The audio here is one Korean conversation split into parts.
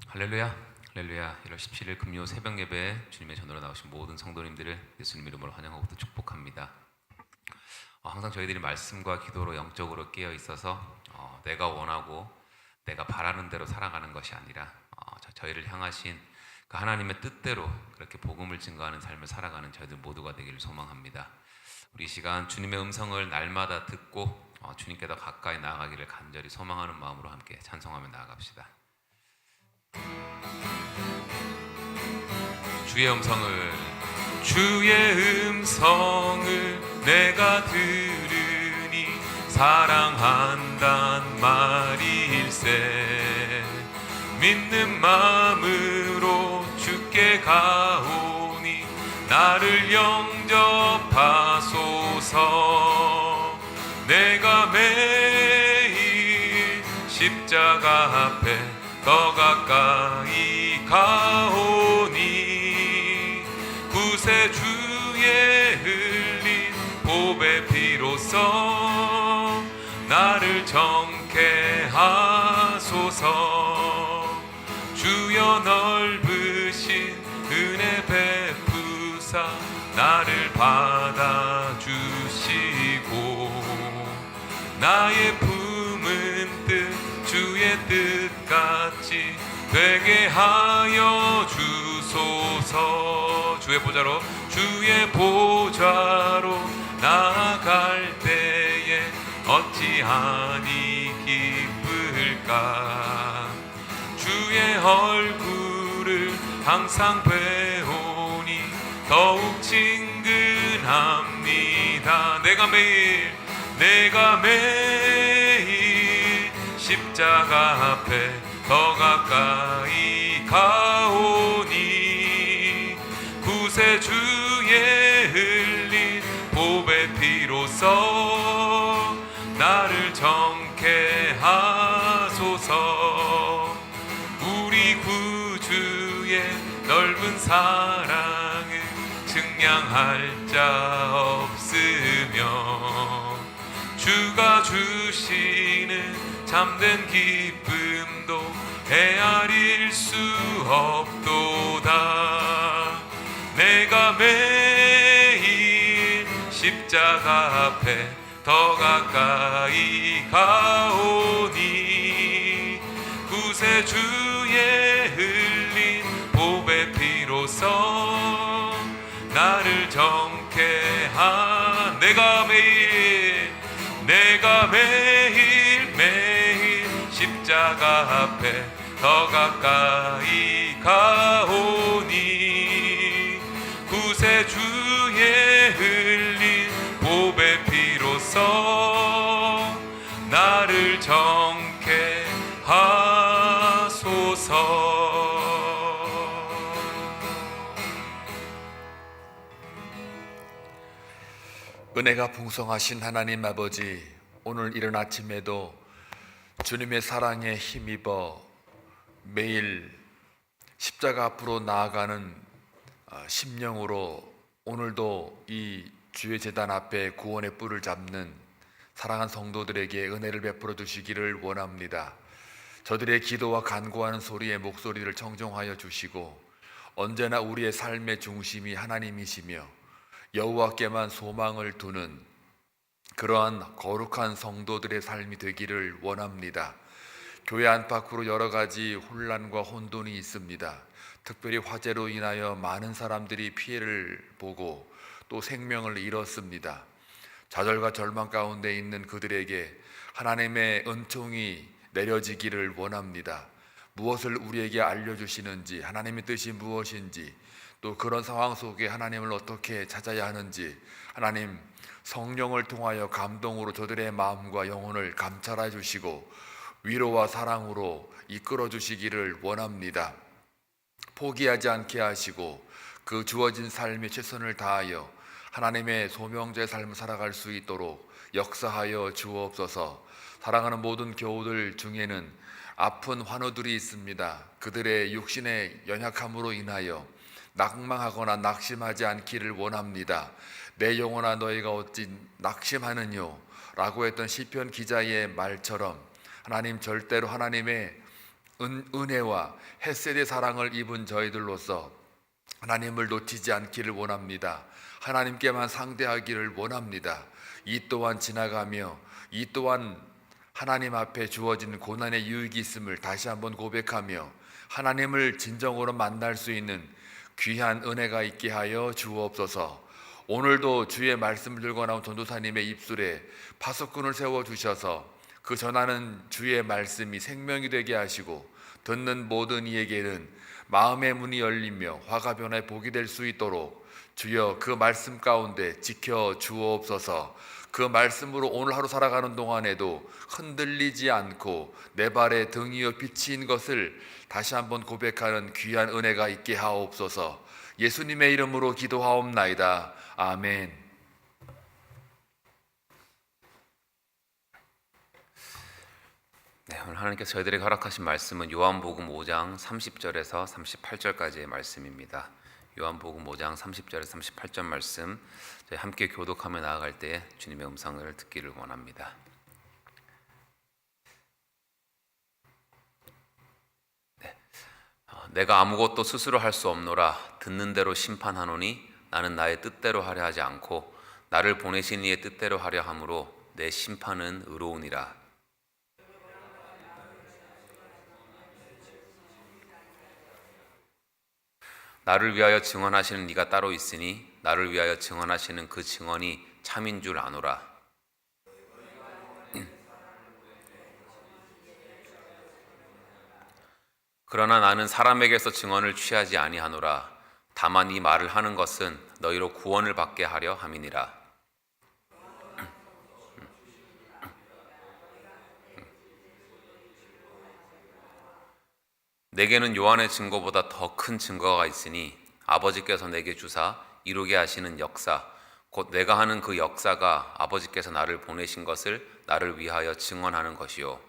할렐루야, 할렐루야. 1월 17일 금요 새벽 예배에 주님의 전으로 나오신 모든 성도님들을 예수님 이름으로 환영하고 또 축복합니다. 항상 저희들이 말씀과 기도로 영적으로 깨어 있어서 내가 원하고 내가 바라는 대로 살아가는 것이 아니라 저희를 향하신 그 하나님의 뜻대로 그렇게 복음을 증거하는 삶을 살아가는 저희들 모두가 되기를 소망합니다. 우리 이 시간 주님의 음성을 날마다 듣고 주님께 더 가까이 나아가기를 간절히 소망하는 마음으로 함께 찬송하며 나아갑시다. 주의 음성을 내가 들으니 사랑한단 말일세. 믿는 마음으로 주께 가오니 나를 영접하소서. 내가 매일 십자가 앞에 더 가까이 가오니 구세주의 흘린 보배 피로써 나를 정케 하소서. 주여 넓으신 은혜 베푸사 나를 받아주시고 나의 품은 뜻 주의 뜻같이 되게 하여 주소서. 주의 보좌로 나아갈 때에 어찌하니 기쁠까. 주의 얼굴을 항상 배우니 더욱 친근합니다. 내가 매일 십자가 앞에 더 가까이 가오니 구세주의 흘린 보배 피로써 나를 정케 하소서. 우리 구주의 넓은 사랑을 측량할 자 없으며 주가 주시는 참된 기쁨도 헤아릴 수 없도다. 내가 매일 십자가 앞에 더 가까이 가오니 구세주의 흘린 보배 피로써 나를 정케 내가 매일 십자가 앞에 더 가까이 가오니 구세주의 흘린 보배 피로써 나를 정케 하소서. 은혜가 풍성하신 하나님 아버지, 오늘 이른 아침에도 주님의 사랑에 힘입어 매일 십자가 앞으로 나아가는 심령으로 오늘도 이 주의 제단 앞에 구원의 뿔을 잡는 사랑하는 성도들에게 은혜를 베풀어 주시기를 원합니다. 저들의 기도와 간구하는 소리에 목소리를 청정하여 주시고 언제나 우리의 삶의 중심이 하나님이시며 여호와께만 소망을 두는 그러한 거룩한 성도들의 삶이 되기를 원합니다. 교회 안팎으로 여러 가지 혼란과 혼돈이 있습니다. 특별히 화재로 인하여 많은 사람들이 피해를 보고 또 생명을 잃었습니다. 좌절과 절망 가운데 있는 그들에게 하나님의 은총이 내려지기를 원합니다. 무엇을 우리에게 알려주시는지, 하나님의 뜻이 무엇인지, 또 그런 상황 속에 하나님을 어떻게 찾아야 하는지 하나님 성령을 통하여 감동으로 저들의 마음과 영혼을 감찰해 주시고 위로와 사랑으로 이끌어 주시기를 원합니다. 포기하지 않게 하시고 그 주어진 삶에 최선을 다하여 하나님의 소명자의 삶을 살아갈 수 있도록 역사하여 주옵소서. 사랑하는 모든 교우들 중에는 아픈 환우들이 있습니다. 그들의 육신의 연약함으로 인하여 낙망하거나 낙심하지 않기를 원합니다. 내 영혼아 너희가 어찌 낙심하느뇨 라고 했던 시편 기자의 말처럼 하나님 절대로 하나님의 은혜와 헤세드의 사랑을 입은 저희들로서 하나님을 놓치지 않기를 원합니다. 하나님께만 상대하기를 원합니다. 이 또한 지나가며 이 또한 하나님 앞에 주어진 고난의 유익이 있음을 다시 한번 고백하며 하나님을 진정으로 만날 수 있는 귀한 은혜가 있게 하여 주옵소서. 오늘도 주의 말씀을 들고 나온 전도사님의 입술에 파석꾼을 세워주셔서 그 전하는 주의 말씀이 생명이 되게 하시고 듣는 모든 이에게는 마음의 문이 열리며 화가 변해 복이 될 수 있도록 주여 그 말씀 가운데 지켜 주옵소서. 그 말씀으로 오늘 하루 살아가는 동안에도 흔들리지 않고 내 발에 등 위에 빛인 것을 다시 한번 고백하는 귀한 은혜가 있게 하옵소서. 예수님의 이름으로 기도하옵나이다. 아멘. 네, 오늘 하나님께서 저희들에게 허락하신 말씀은 요한복음 5장 30절에서 38절까지의 말씀입니다. 요한복음 5장 30절에서 38절 말씀, 저희 함께 교독하며 나아갈 때 주님의 음성을 듣기를 원합니다. 네. 내가 아무것도 스스로 할 수 없노라. 듣는 대로 심판하노니 나는 나의 뜻대로 하려 하지 않고 나를 보내신 이의 뜻대로 하려 함으로 내 심판은 의로우니라. 나를 위하여 증언하시는 이가 따로 있으니 나를 위하여 증언하시는 그 증언이 참인 줄 아노라. 그러나 나는 사람에게서 증언을 취하지 아니하노라. 다만 이 말을 하는 것은 너희로 구원을 받게 하려 함이니라. 내게는 요한의 증거보다 더 큰 증거가 있으니 아버지께서 내게 주사 이루게 하시는 역사, 곧 내가 하는 그 역사가 아버지께서 나를 보내신 것을 나를 위하여 증언하는 것이요.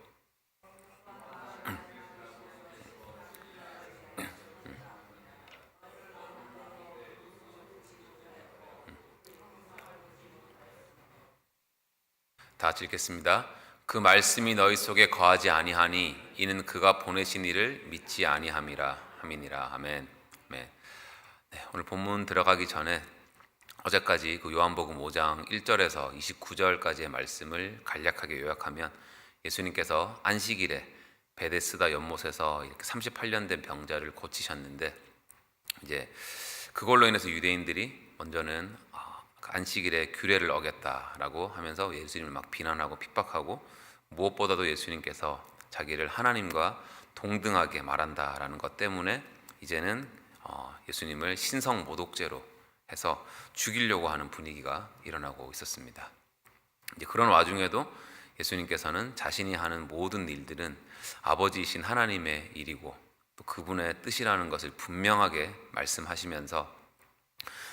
다 같이 읽겠습니다. 그 말씀이 너희 속에 거하지 아니하니 이는 그가 보내신 이를 믿지 아니함이라 함이니라. 아멘. 아멘. 네, 오늘 본문 들어가기 전에 어제까지 그 요한복음 5장 1절에서 29절까지의 말씀을 간략하게 요약하면 예수님께서 안식일에 베데스다 연못에서 이렇게 38년 된 병자를 고치셨는데 이제 그걸로 인해서 유대인들이 먼저는 안식일에 규례를 어겼다라고 하면서 예수님을 막 비난하고 핍박하고 무엇보다도 예수님께서 자기를 하나님과 동등하게 말한다라는 것 때문에 이제는 예수님을 신성 모독죄로 해서 죽이려고 하는 분위기가 일어나고 있었습니다. 이제 그런 와중에도 예수님께서는 자신이 하는 모든 일들은 아버지이신 하나님의 일이고 또 그분의 뜻이라는 것을 분명하게 말씀하시면서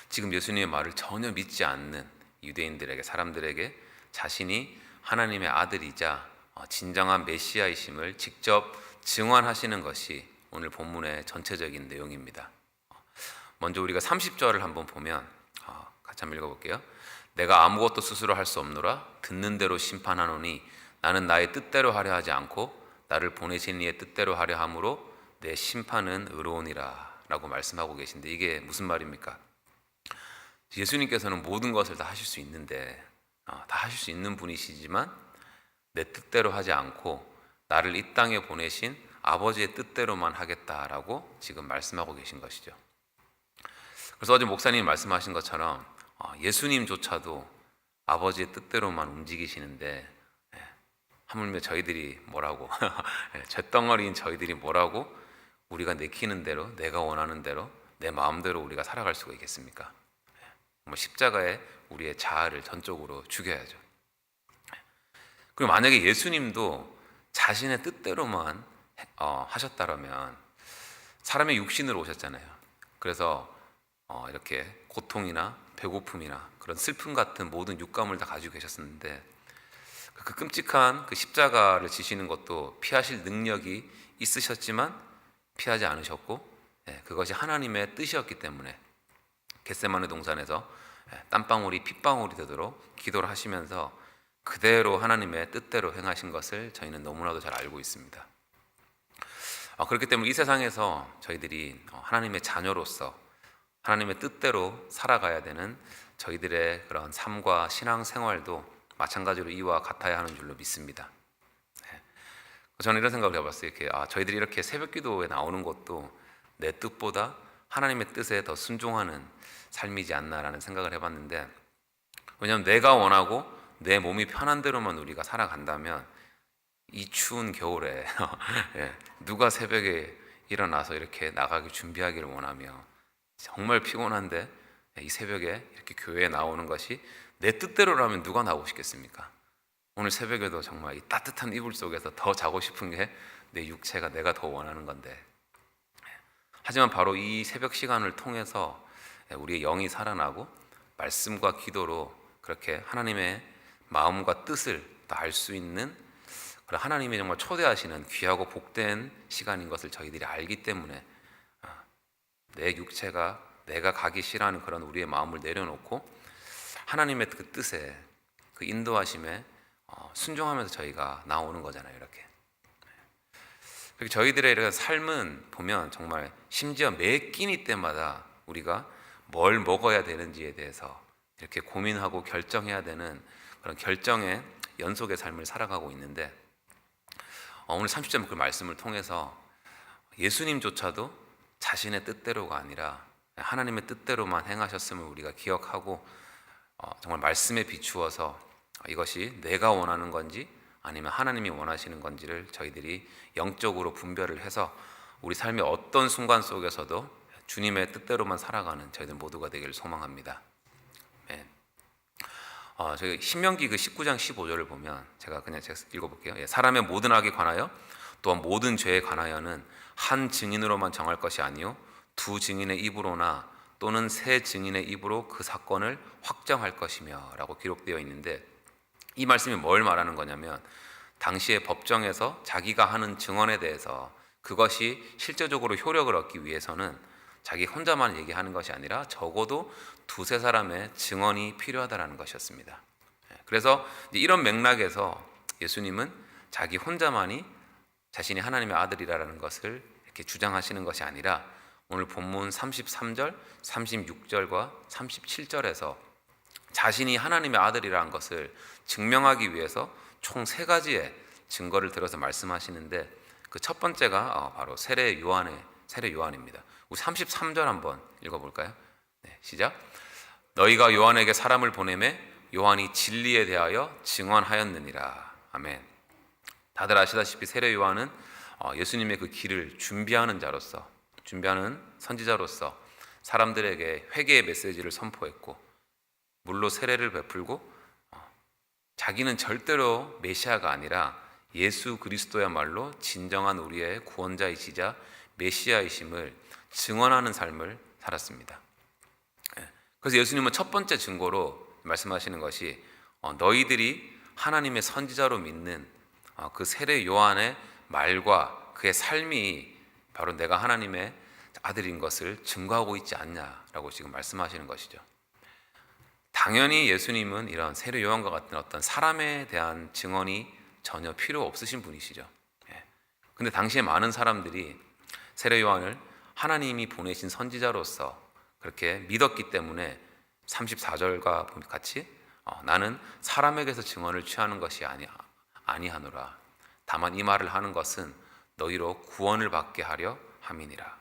지금 예수님의 말을 전혀 믿지 않는 유대인들에게, 사람들에게 자신이 하나님의 아들이자 진정한 메시아이심을 직접 증언하시는 것이 오늘 본문의 전체적인 내용입니다. 먼저 우리가 30절을 한번 보면 같이 한번 읽어볼게요. 내가 아무것도 스스로 할 수 없노라. 듣는 대로 심판하노니 나는 나의 뜻대로 하려 하지 않고 나를 보내신 이의 뜻대로 하려 함으로 내 심판은 의로우니라 라고 말씀하고 계신데 이게 무슨 말입니까? 예수님께서는 모든 것을 다 하실 수 있는데 다 하실 수 있는 분이시지만 내 뜻대로 하지 않고 나를 이 땅에 보내신 아버지의 뜻대로만 하겠다라고 지금 말씀하고 계신 것이죠. 그래서 어제 목사님이 말씀하신 것처럼 예수님조차도 아버지의 뜻대로만 움직이시는데 하물며 저희들이 뭐라고 쇳덩어리인 저희들이 뭐라고 우리가 내키는 대로 내가 원하는 대로 내 마음대로 우리가 살아갈 수가 있겠습니까? 십자가에 우리의 자아를 전적으로 죽여야죠. 그리고 만약에 예수님도 자신의 뜻대로만 하셨다면 사람의 육신으로 오셨잖아요. 그래서 이렇게 고통이나 배고픔이나 그런 슬픔 같은 모든 육감을 다 가지고 계셨었는데 그 끔찍한 그 십자가를 지시는 것도 피하실 능력이 있으셨지만 피하지 않으셨고 그것이 하나님의 뜻이었기 때문에 겟세마네 동산에서 땀방울이 핏방울이 되도록 기도를 하시면서 그대로 하나님의 뜻대로 행하신 것을 저희는 너무나도 잘 알고 있습니다. 그렇기 때문에 이 세상에서 저희들이 하나님의 자녀로서 하나님의 뜻대로 살아가야 되는 저희들의 그런 삶과 신앙 생활도 마찬가지로 이와 같아야 하는 줄로 믿습니다. 저는 이런 생각을 해봤어요. 저희들이 이렇게 새벽 기도에 나오는 것도 내 뜻보다 하나님의 뜻에 더 순종하는 삶이지 않나라는 생각을 해봤는데, 왜냐하면 내가 원하고 내 몸이 편한 대로만 우리가 살아간다면 이 추운 겨울에 누가 새벽에 일어나서 이렇게 나가기 준비하기를 원하며, 정말 피곤한데 이 새벽에 이렇게 교회에 나오는 것이 내 뜻대로라면 누가 나오고 싶겠습니까? 오늘 새벽에도 정말 이 따뜻한 이불 속에서 더 자고 싶은 게 내 육체가 내가 더 원하는 건데, 하지만 바로 이 새벽 시간을 통해서 우리의 영이 살아나고 말씀과 기도로 그렇게 하나님의 마음과 뜻을 알 수 있는 그런 하나님이 정말 초대하시는 귀하고 복된 시간인 것을 저희들이 알기 때문에 내 육체가 내가 가기 싫어하는 그런 우리의 마음을 내려놓고 하나님의 그 뜻에, 그 인도하심에 순종하면서 저희가 나오는 거잖아요. 이렇게 저희들의 이런 삶은 보면 정말 심지어 매 끼니 때마다 우리가 뭘 먹어야 되는지에 대해서 이렇게 고민하고 결정해야 되는 그런 결정의 연속의 삶을 살아가고 있는데, 오늘 30절 그 말씀을 통해서 예수님조차도 자신의 뜻대로가 아니라 하나님의 뜻대로만 행하셨음을 우리가 기억하고 정말 말씀에 비추어서 이것이 내가 원하는 건지 아니면 하나님이 원하시는 건지를 저희들이 영적으로 분별을 해서 우리 삶의 어떤 순간 속에서도 주님의 뜻대로만 살아가는 저희들 모두가 되기를 소망합니다. 저희 신명기 그 19장 15절을 보면 제가 읽어볼게요. 사람의 모든 악에 관하여 또한 모든 죄에 관하여는 한 증인으로만 정할 것이 아니요 두 증인의 입으로나 또는 세 증인의 입으로 그 사건을 확정할 것이며 라고 기록되어 있는데, 이 말씀이 뭘 말하는 거냐면 당시의 법정에서 자기가 하는 증언에 대해서 그것이 실제적으로 효력을 얻기 위해서는 자기 혼자만 얘기하는 것이 아니라 적어도 두세 사람의 증언이 필요하다라는 것이었습니다. 그래서 이런 맥락에서 예수님은 자기 혼자만이 자신이 하나님의 아들이라는 것을 이렇게 주장하시는 것이 아니라 오늘 본문 33절, 36절과 37절에서 자신이 하나님의 아들이라는 것을 증명하기 위해서 총 세 가지의 증거를 들어서 말씀하시는데, 그 첫 번째가 바로 세례 요한입니다. 우리 33절 한번 읽어볼까요? 시작. 너희가 요한에게 사람을 보내매 요한이 진리에 대하여 증언하였느니라. 아멘. 다들 아시다시피 세례 요한은 예수님의 그 길을 준비하는 선지자로서 사람들에게 회개의 메시지를 선포했고, 물로 세례를 베풀고 자기는 절대로 메시아가 아니라 예수 그리스도야말로 진정한 우리의 구원자이시자 메시아이심을 증언하는 삶을 살았습니다. 그래서 예수님은 첫 번째 증거로 말씀하시는 것이 너희들이 하나님의 선지자로 믿는 그 세례 요한의 말과 그의 삶이 바로 내가 하나님의 아들인 것을 증거하고 있지 않냐라고 지금 말씀하시는 것이죠. 당연히 예수님은 이런 세례 요한과 같은 어떤 사람에 대한 증언이 전혀 필요 없으신 분이시죠. 근데 당시에 많은 사람들이 세례 요한을 하나님이 보내신 선지자로서 그렇게 믿었기 때문에 34절과 같이 나는 사람에게서 증언을 취하는 것이 아니하노라. 다만 이 말을 하는 것은 너희로 구원을 받게 하려 함이니라.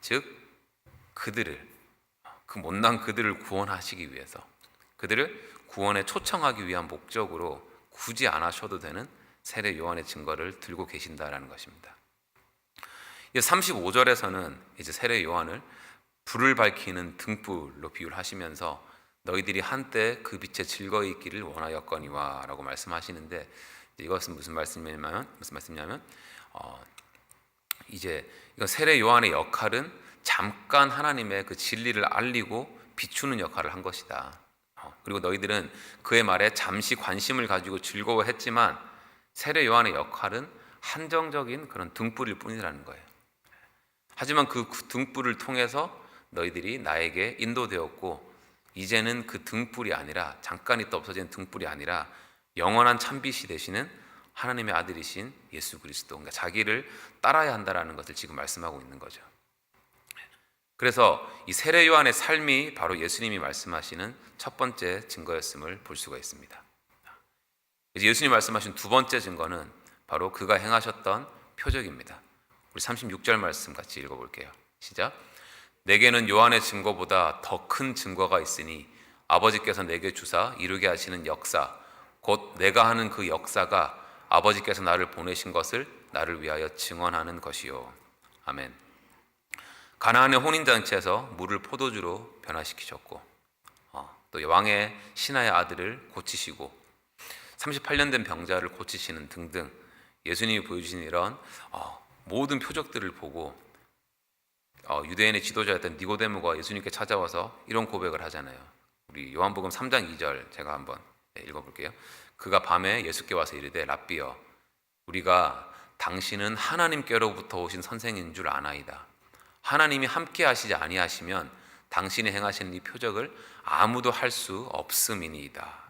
즉 그들을, 그 못난 그들을 구원하시기 위해서, 그들을 구원에 초청하기 위한 목적으로 굳이 안 하셔도 되는 세례 요한의 증거를 들고 계신다라는 것입니다. 35절에서는 이제 세례 요한을 불을 밝히는 등불로 비유를 하시면서 너희들이 한때 그 빛에 즐거이 있기를 원하였거니와 라고 말씀하시는데, 이것은 무슨 말씀이냐면 이제 이건 세례 요한의 역할은 잠깐 하나님의 그 진리를 알리고 비추는 역할을 한 것이다. 그리고 너희들은 그의 말에 잠시 관심을 가지고 즐거워했지만 세례 요한의 역할은 한정적인 그런 등불일 뿐이라는 거예요. 하지만 그 등불을 통해서 너희들이 나에게 인도되었고, 이제는 그 등불이 아니라 잠깐 있다 없어진 등불이 아니라 영원한 참빛이 되시는 하나님의 아들이신 예수 그리스도, 그러니까 자기를 따라야 한다라는 것을 지금 말씀하고 있는 거죠. 그래서 이 세례 요한의 삶이 바로 예수님이 말씀하시는 첫 번째 증거였음을 볼 수가 있습니다. 이제 예수님 말씀하신 두 번째 증거는 바로 그가 행하셨던 표적입니다. 우리 36절 말씀 같이 읽어볼게요. 시작. 내게는 요한의 증거보다 더 큰 증거가 있으니 아버지께서 내게 주사 이루게 하시는 역사, 곧 내가 하는 그 역사가 아버지께서 나를 보내신 것을 나를 위하여 증언하는 것이요. 아멘. 가나안의 혼인잔치에서 물을 포도주로 변화시키셨고, 또 왕의 신하의 아들을 고치시고 38년 된 병자를 고치시는 등등 예수님이 보여주신 이런 모든 표적들을 보고 유대인의 지도자였던 니고데모가 예수님께 찾아와서 이런 고백을 하잖아요. 우리 요한복음 3장 2절 제가 한번 읽어볼게요. 그가 밤에 예수께 와서 이르되 랍비여, 우리가 당신은 하나님께로부터 오신 선생인 줄 아나이다. 하나님이 함께 하시지 아니하시면 당신이 행하시는 이 표적을 아무도 할 수 없음이니이다.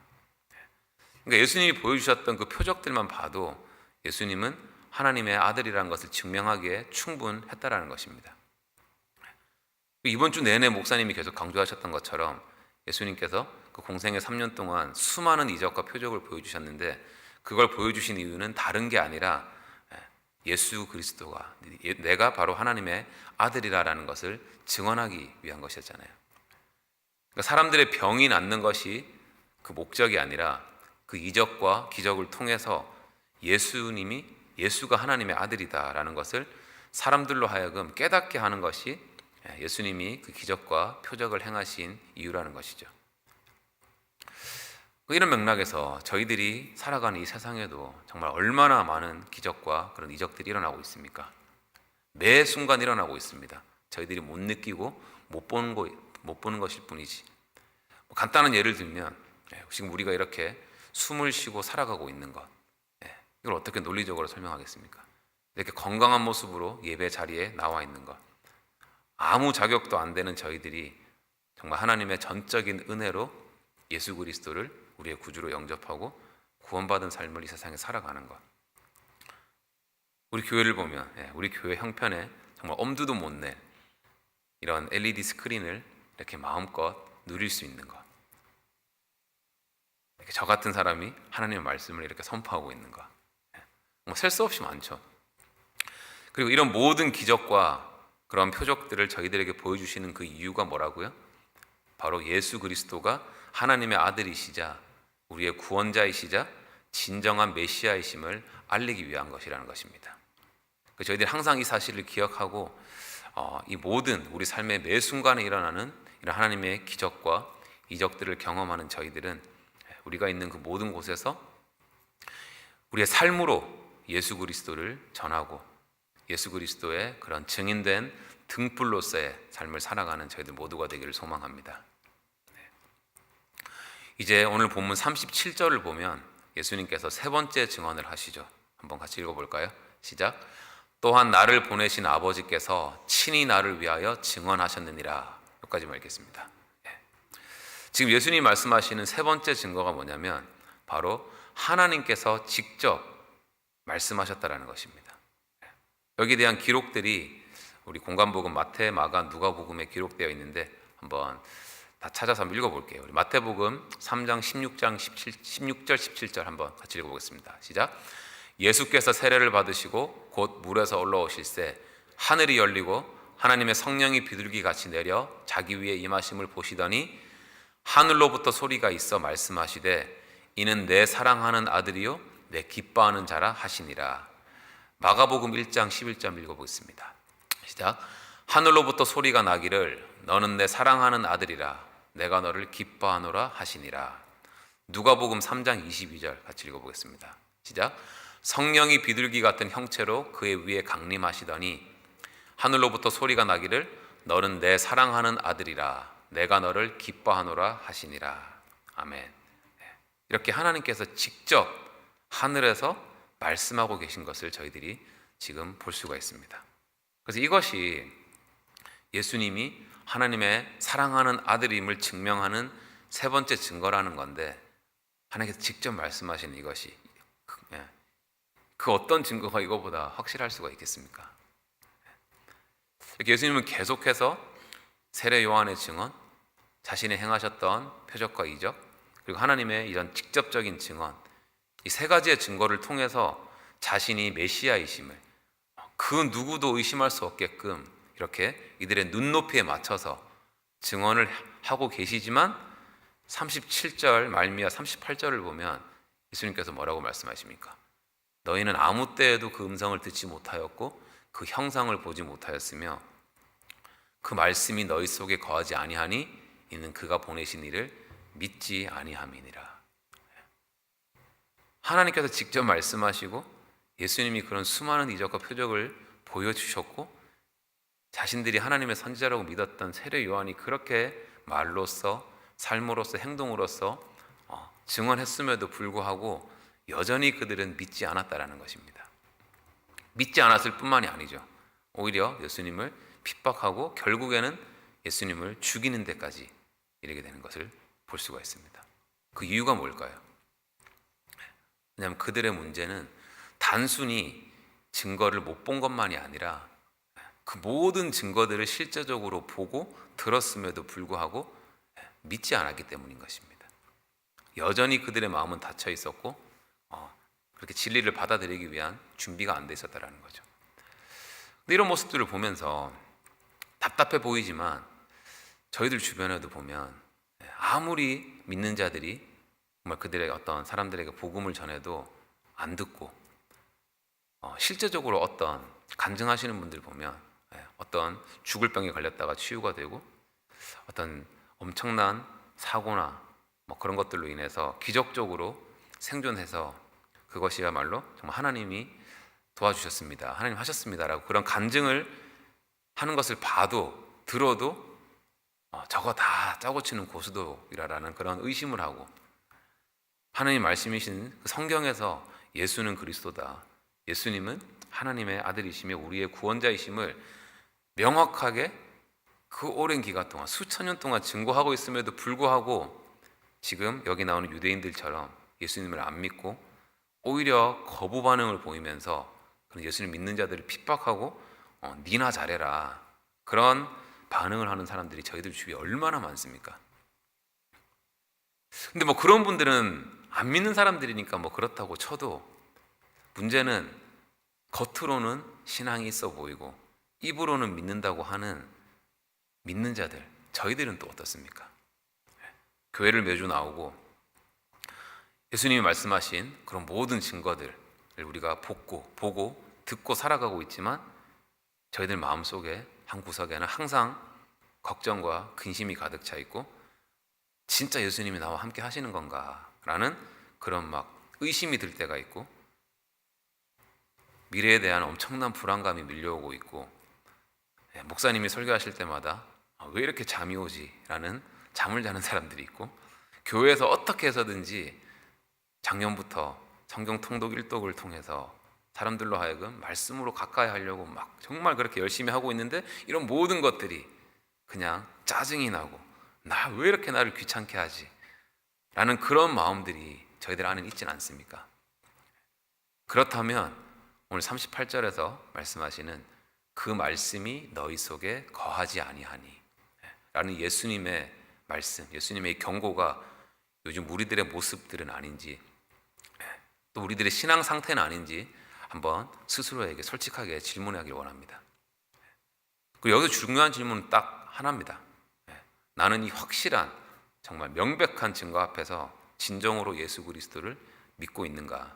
그러니까 예수님이 보여주셨던 그 표적들만 봐도 예수님은 하나님의 아들이라는 것을 증명하기에 충분했다라는 것입니다. 이번 주 내내 목사님이 계속 강조하셨던 것처럼 예수님께서 그 공생의 3년 동안 수많은 이적과 표적을 보여주셨는데 그걸 보여주신 이유는 다른 게 아니라 예수 그리스도가 내가 바로 하나님의 아들이라는 것을 증언하기 위한 것이었잖아요. 그러니까 사람들의 병이 낫는 것이 그 목적이 아니라 그 이적과 기적을 통해서 예수가 하나님의 아들이다라는 것을 사람들로 하여금 깨닫게 하는 것이 예수님이 그 기적과 표적을 행하신 이유라는 것이죠. 이런 맥락에서 저희들이 살아가는 이 세상에도 정말 얼마나 많은 기적과 그런 이적들이 일어나고 있습니까? 매 순간 일어나고 있습니다. 저희들이 못 느끼고 못 보는 것일 뿐이지. 간단한 예를 들면 지금 우리가 이렇게 숨을 쉬고 살아가고 있는 것, 이걸 어떻게 논리적으로 설명하겠습니까? 이렇게 건강한 모습으로 예배 자리에 나와 있는 것, 아무 자격도 안 되는 저희들이 정말 하나님의 전적인 은혜로 예수 그리스도를 우리의 구주로 영접하고 구원받은 삶을 이 세상에 살아가는 것. 우리 교회를 보면 우리 교회 형편에 정말 엄두도 못 낸 이런 LED 스크린을 이렇게 마음껏 누릴 수 있는 것. 이렇게 저 같은 사람이 하나님의 말씀을 이렇게 선포하고 있는 것. 셀 수 없이 많죠. 그리고 이런 모든 기적과 그런 표적들을 저희들에게 보여주시는 그 이유가 뭐라고요? 바로 예수 그리스도가 하나님의 아들이시자 우리의 구원자이시자 진정한 메시아이심을 알리기 위한 것이라는 것입니다. 저희들이 항상 이 사실을 기억하고 이 모든 우리 삶의 매 순간에 일어나는 이런 하나님의 기적과 이적들을 경험하는 저희들은 우리가 있는 그 모든 곳에서 우리의 삶으로 예수 그리스도를 전하고 예수 그리스도의 그런 증인된 등불로서의 삶을 살아가는 저희들 모두가 되기를 소망합니다. 이제 오늘 본문 37절을 보면 예수님께서 세 번째 증언을 하시죠. 한번 같이 읽어볼까요? 시작. 또한 나를 보내신 아버지께서 친히 나를 위하여 증언하셨느니라. 여기까지만 읽겠습니다. 지금 예수님이 말씀하시는 세 번째 증거가 뭐냐면 바로 하나님께서 직접 말씀하셨다라는 것입니다. 여기에 대한 기록들이 우리 공관복음 마태, 마가, 누가복음에 기록되어 있는데 한번 다 찾아서 한번 읽어볼게요. 우리 마태복음 3장 16절 17절 한번 같이 읽어보겠습니다. 시작. 예수께서 세례를 받으시고 곧 물에서 올라오실새 하늘이 열리고 하나님의 성령이 비둘기 같이 내려 자기 위에 임하심을 보시더니 하늘로부터 소리가 있어 말씀하시되 이는 내 사랑하는 아들이요 내 기뻐하는 자라 하시니라. 마가복음 1장 11절 읽어보겠습니다. 시작. 하늘로부터 소리가 나기를 너는 내 사랑하는 아들이라 내가 너를 기뻐하노라 하시니라. 누가복음 3장 22절 같이 읽어보겠습니다. 시작. 성령이 비둘기 같은 형체로 그의 위에 강림하시더니 하늘로부터 소리가 나기를 너는 내 사랑하는 아들이라 내가 너를 기뻐하노라 하시니라. 아멘. 이렇게 하나님께서 직접 하늘에서 말씀하고 계신 것을 저희들이 지금 볼 수가 있습니다. 그래서 이것이 예수님이 하나님의 사랑하는 아들임을 증명하는 세 번째 증거라는 건데 하나님께서 직접 말씀하신 이것이 그 어떤 증거가 이거보다 확실할 수가 있겠습니까? 예수님은 계속해서 세례 요한의 증언, 자신이 행하셨던 표적과 이적, 그리고 하나님의 이런 직접적인 증언, 이 세 가지의 증거를 통해서 자신이 메시아이심을 그 누구도 의심할 수 없게끔 이렇게 이들의 눈높이에 맞춰서 증언을 하고 계시지만 37절 말미암아 38절을 보면 예수님께서 뭐라고 말씀하십니까? 너희는 아무 때에도 그 음성을 듣지 못하였고 그 형상을 보지 못하였으며 그 말씀이 너희 속에 거하지 아니하니 이는 그가 보내신 이를 믿지 아니함이니라. 하나님께서 직접 말씀하시고 예수님이 그런 수많은 이적과 표적을 보여주셨고 자신들이 하나님의 선지자라고 믿었던 세례 요한이 그렇게 말로써 삶으로써 행동으로써 증언했음에도 불구하고 여전히 그들은 믿지 않았다라는 것입니다. 믿지 않았을 뿐만이 아니죠. 오히려 예수님을 핍박하고 결국에는 예수님을 죽이는 데까지 이르게 되는 것을 볼 수가 있습니다. 그 이유가 뭘까요? 왜냐하면 그들의 문제는 단순히 증거를 못 본 것만이 아니라 그 모든 증거들을 실제적으로 보고 들었음에도 불구하고 믿지 않았기 때문인 것입니다. 여전히 그들의 마음은 닫혀 있었고 그렇게 진리를 받아들이기 위한 준비가 안 돼 있었다는 거죠. 근데 이런 모습들을 보면서 답답해 보이지만 저희들 주변에도 보면 아무리 믿는 자들이 정말 그들의 어떤 사람들에게 복음을 전해도 안 듣고 실제적으로 어떤 간증하시는 분들 보면 어떤 죽을 병에 걸렸다가 치유가 되고 어떤 엄청난 사고나 뭐 그런 것들로 인해서 기적적으로 생존해서 그것이야말로 정말 하나님이 도와주셨습니다, 하나님 하셨습니다라고 그런 간증을 하는 것을 봐도 들어도 저거 다 짜고 치는 고스톱이라는 그런 의심을 하고 하나님 말씀이신 그 성경에서 예수는 그리스도다, 예수님은 하나님의 아들이시며 우리의 구원자이심을 명확하게 그 오랜 기간 동안 수천 년 동안 증거하고 있음에도 불구하고 지금 여기 나오는 유대인들처럼 예수님을 안 믿고 오히려 거부 반응을 보이면서 그런 예수님 믿는 자들을 핍박하고 니나 잘해라 그런 반응을 하는 사람들이 저희들 주위에 얼마나 많습니까? 근데 뭐 그런 분들은 안 믿는 사람들이니까 뭐 그렇다고 쳐도 문제는 겉으로는 신앙이 있어 보이고 입으로는 믿는다고 하는 믿는 자들, 저희들은 또 어떻습니까? 교회를 매주 나오고 예수님이 말씀하신 그런 모든 증거들을 우리가 보고 듣고 살아가고 있지만 저희들 마음속에 한 구석에는 항상 걱정과 근심이 가득 차 있고 진짜 예수님이 나와 함께 하시는 건가? 라는 그런 막 의심이 들 때가 있고 미래에 대한 엄청난 불안감이 밀려오고 있고 목사님이 설교하실 때마다 왜 이렇게 잠이 오지? 라는 잠을 자는 사람들이 있고 교회에서 어떻게 해서든지 작년부터 성경 통독 일독을 통해서 사람들로 하여금 말씀으로 가까이 하려고 막 정말 그렇게 열심히 하고 있는데 이런 모든 것들이 그냥 짜증이 나고 나 왜 이렇게 나를 귀찮게 하지? 라는 그런 마음들이 저희들 안에 있지는 않습니까? 그렇다면 오늘 38절에서 말씀하시는 그 말씀이 너희 속에 거하지 아니하니 라는 예수님의 말씀, 예수님의 경고가 요즘 우리들의 모습들은 아닌지 또 우리들의 신앙 상태는 아닌지 한번 스스로에게 솔직하게 질문하기를 원합니다. 그리고 여기서 중요한 질문은 딱 하나입니다. 나는 이 확실한 정말 명백한 증거 앞에서 진정으로 예수 그리스도를 믿고 있는가?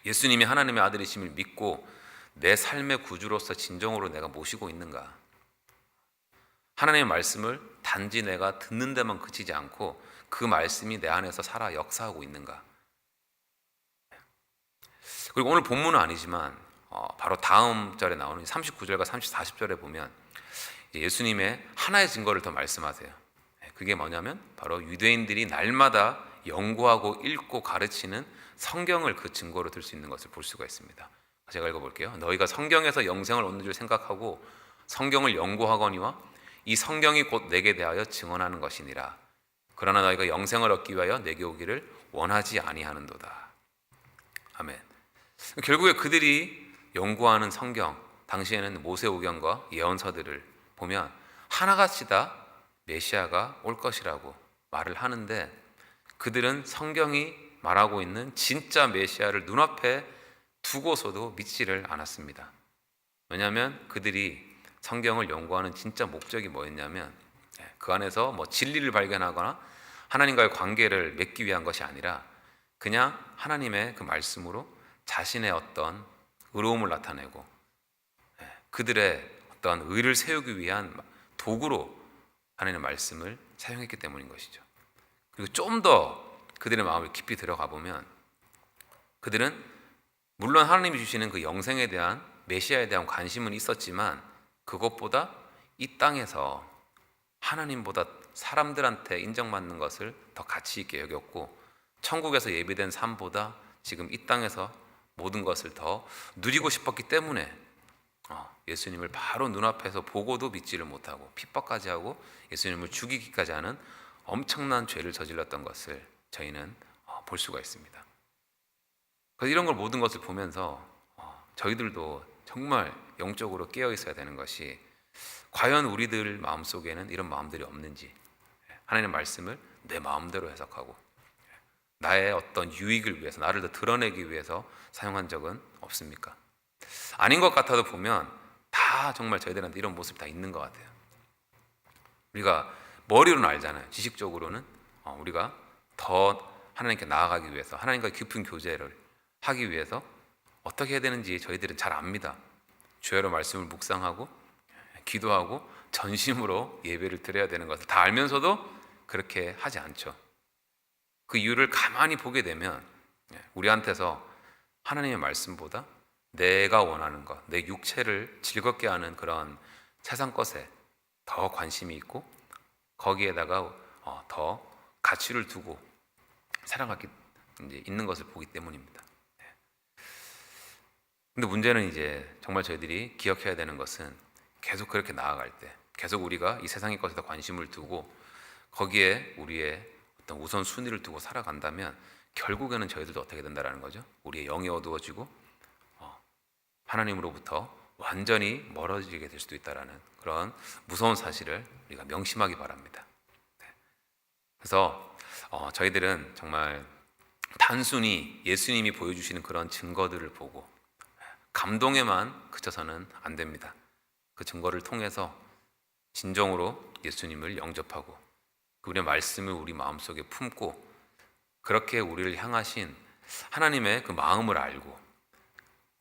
예수님이 하나님의 아들이심을 믿고 내 삶의 구주로서 진정으로 내가 모시고 있는가? 하나님의 말씀을 단지 내가 듣는 데만 그치지 않고 그 말씀이 내 안에서 살아 역사하고 있는가? 그리고 오늘 본문은 아니지만 바로 다음 절에 나오는 39절과 40절에 보면 예수님의 하나의 증거를 더 말씀하세요. 그게 뭐냐면 바로 유대인들이 날마다 연구하고 읽고 가르치는 성경을 그 증거로 들 수 있는 것을 볼 수가 있습니다. 제가 읽어볼게요. 너희가 성경에서 영생을 얻는 줄 생각하고 성경을 연구하거니와 이 성경이 곧 내게 대하여 증언하는 것이니라. 그러나 너희가 영생을 얻기 위하여 내게 오기를 원하지 아니하는도다. 아멘. 결국에 그들이 연구하는 성경, 당시에는 모세오경과 예언서들을 보면 하나같이 다 메시아가 올 것이라고 말을 하는데, 그들은 성경이 말하고 있는 진짜 메시아를 눈앞에 두고서도 믿지를 않았습니다. 왜냐하면 그들이 성경을 연구하는 진짜 목적이 뭐였냐면, 그 안에서 뭐 진리를 발견하거나 하나님과의 관계를 맺기 위한 것이 아니라 그냥 하나님의 그 말씀으로 자신의 어떤 의로움을 나타내고 그들의 어떤 의를 세우기 위한 도구로 하나님의 말씀을 사용했기 때문인 것이죠. 그리고 좀 더 그들의 마음을 깊이 들어가 보면, 그들은 물론 하나님이 주시는 그 영생에 대한, 메시아에 대한 관심은 있었지만 그것보다 이 땅에서 하나님보다 사람들한테 인정받는 것을 더 가치 있게 여겼고, 천국에서 예비된 삶보다 지금 이 땅에서 모든 것을 더 누리고 싶었기 때문에 예수님을 바로 눈앞에서 보고도 믿지를 못하고 핍박까지 하고 예수님을 죽이기까지 하는 엄청난 죄를 저질렀던 것을 저희는 볼 수가 있습니다. 그래서 이런 걸, 모든 것을 보면서 저희들도 정말 영적으로 깨어 있어야 되는 것이, 과연 우리들 마음속에는 이런 마음들이 없는지, 하나님의 말씀을 내 마음대로 해석하고 나의 어떤 유익을 위해서, 나를 더 드러내기 위해서 사용한 적은 없습니까? 아닌 것 같아도 보면 다 정말 저희들한테 이런 모습이 다 있는 것 같아요. 우리가 머리로는 알잖아요. 지식적으로는 우리가 더 하나님께 나아가기 위해서, 하나님과 깊은 교제를 하기 위해서 어떻게 해야 되는지 저희들은 잘 압니다. 주야로 말씀을 묵상하고 기도하고 전심으로 예배를 드려야 되는 것을 다 알면서도 그렇게 하지 않죠. 그 이유를 가만히 보게 되면 우리한테서 하나님의 말씀보다 내가 원하는 것, 내 육체를 즐겁게 하는 그런 세상 것에 더 관심이 있고, 거기에다가 더 가치를 두고 살아가기 이제 있는 것을 보기 때문입니다. 근데 문제는 이제 정말 저희들이 기억해야 되는 것은, 계속 그렇게 나아갈 때, 계속 우리가 이 세상의 것에 더 관심을 두고 거기에 우리의 어떤 우선순위를 두고 살아간다면 결국에는 저희들도 어떻게 된다라는 거죠. 우리의 영이 어두워지고 하나님으로부터 완전히 멀어지게 될 수도 있다라는 그런 무서운 사실을 우리가 명심하기 바랍니다. 그래서 저희들은 정말 단순히 예수님이 보여주시는 그런 증거들을 보고 감동에만 그쳐서는 안 됩니다. 그 증거를 통해서 진정으로 예수님을 영접하고 그분의 말씀을 우리 마음속에 품고, 그렇게 우리를 향하신 하나님의 그 마음을 알고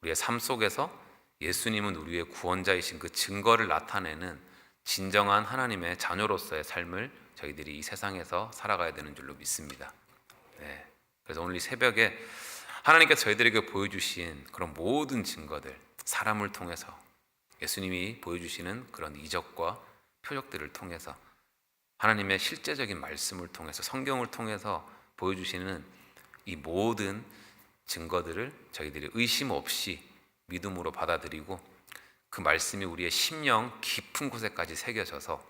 우리의 삶 속에서 예수님은 우리의 구원자이신 그 증거를 나타내는 진정한 하나님의 자녀로서의 삶을 저희들이 이 세상에서 살아가야 되는 줄로 믿습니다. 그래서 오늘 이 새벽에 하나님께서 저희들에게 보여주신 그런 모든 증거들, 사람을 통해서, 예수님이 보여주시는 그런 이적과 표적들을 통해서, 하나님의 실제적인 말씀을 통해서, 성경을 통해서 보여주시는 이 모든 증거들을 저희들이 의심 없이 믿음으로 받아들이고, 그 말씀이 우리의 심령 깊은 곳에까지 새겨져서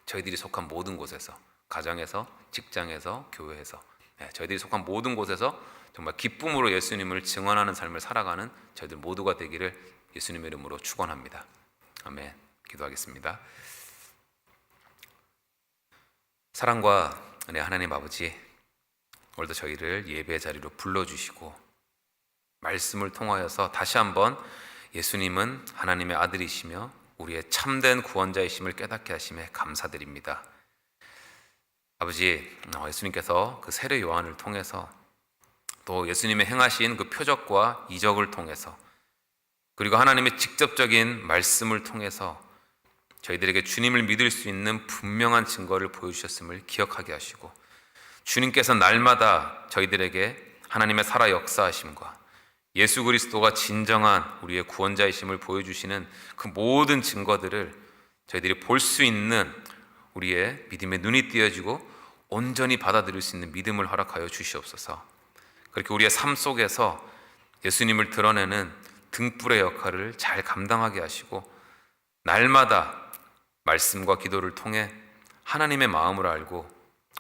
저희들이 속한 모든 곳에서, 가정에서, 직장에서, 교회에서, 저희들이 속한 모든 곳에서 정말 기쁨으로 예수님을 증언하는 삶을 살아가는 저희들 모두가 되기를 예수님의 이름으로 축원합니다. 아멘. 기도하겠습니다. 사랑과 은혜 하나님 아버지, 오늘도 저희를 예배의 자리로 불러주시고 말씀을 통하여서 다시 한번 예수님은 하나님의 아들이시며 우리의 참된 구원자이심을 깨닫게 하심에 감사드립니다. 아버지, 예수님께서 그 세례 요한을 통해서, 또 예수님의 행하신 그 표적과 이적을 통해서, 그리고 하나님의 직접적인 말씀을 통해서 저희들에게 주님을 믿을 수 있는 분명한 증거를 보여주셨음을 기억하게 하시고, 주님께서 날마다 저희들에게 하나님의 살아 역사하심과 예수 그리스도가 진정한 우리의 구원자이심을 보여주시는 그 모든 증거들을 저희들이 볼 수 있는 우리의 믿음의 눈이 띄어지고 온전히 받아들일 수 있는 믿음을 허락하여 주시옵소서. 그렇게 우리의 삶 속에서 예수님을 드러내는 등불의 역할을 잘 감당하게 하시고, 날마다 말씀과 기도를 통해 하나님의 마음을 알고,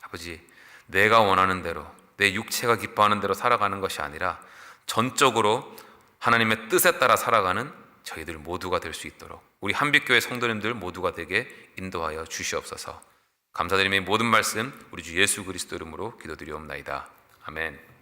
아버지, 내가 원하는 대로, 내 육체가 기뻐하는 대로 살아가는 것이 아니라 전적으로 하나님의 뜻에 따라 살아가는 저희들 모두가 될 수 있도록 우리 한빛교회 성도님들 모두가 되게 인도하여 주시옵소서. 감사드리며 모든 말씀 우리 주 예수 그리스도 이름으로 기도드리옵나이다. 아멘.